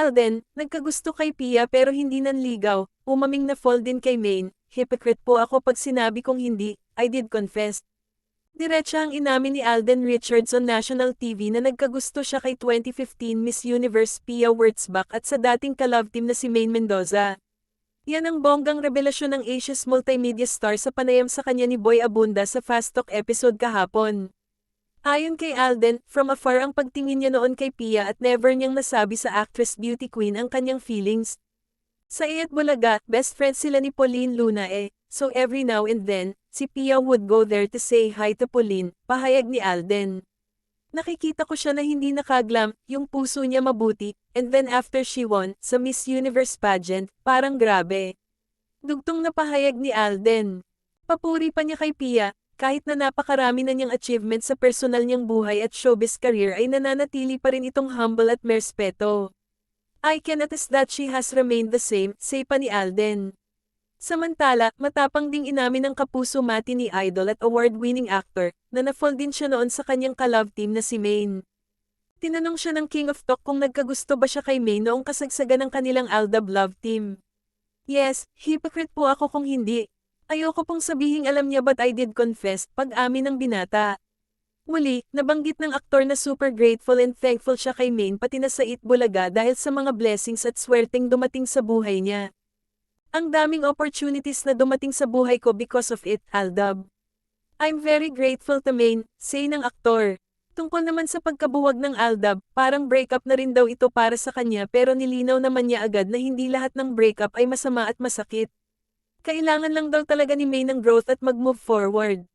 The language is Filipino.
Alden, nagkagusto kay Pia pero hindi nanligaw, umaming na fall din kay Maine, hypocrite po ako pag sinabi kong hindi, I did confess. Diretsa ang inamin ni Alden Richards on national TV na nagkagusto siya kay 2015 Miss Universe Pia Wurtzbach at sa dating ka-love team na si Maine Mendoza. Yan ang bonggang revelasyon ng Asia's multimedia star sa panayam sa kanya ni Boy Abunda sa Fast Talk episode kahapon. Ayon kay Alden, from afar ang pagtingin niya noon kay Pia at never niyang nasabi sa actress beauty queen ang kanyang feelings. Sa Iat Bulaga, best friends sila ni Pauline Luna so every now and then, si Pia would go there to say hi to Pauline, pahayag ni Alden. Nakikita ko siya na hindi nakaglam, yung puso niya mabuti, and then after she won, sa Miss Universe pageant, parang grabe. Dugtong na pahayag ni Alden. Papuri pa niya kay Pia, kahit na napakarami na niyang achievement sa personal niyang buhay at showbiz career ay nananatili pa rin itong humble at merespeto. I can attest that she has remained the same, say pa ni Alden. Samantala, matapang ding inamin ng kapuso mati ni idol at award-winning actor, na na-fall din siya noon sa kanyang ka-love team na si Maine. Tinanong siya ng King of Talk kung nagkagusto ba siya kay Maine noong kasagsagan ng kanilang Aldab love team. Yes, hypocrite po ako kung hindi. Ayoko pong sabihing alam niya but I did confess, pag-amin ng binata. Muli, nabanggit ng aktor na super grateful and thankful siya kay Maine pati na sa Itbulaga dahil sa mga blessings at swerteng dumating sa buhay niya. Ang daming opportunities na dumating sa buhay ko because of it, Aldab. I'm very grateful to Maine, say ng aktor. Tungkol naman sa pagkabuwag ng Aldab, parang breakup na rin daw ito para sa kanya pero nilinaw naman niya agad na hindi lahat ng breakup ay masama at masakit. Kailangan lang daw talaga ni Maine ng growth at mag-move forward.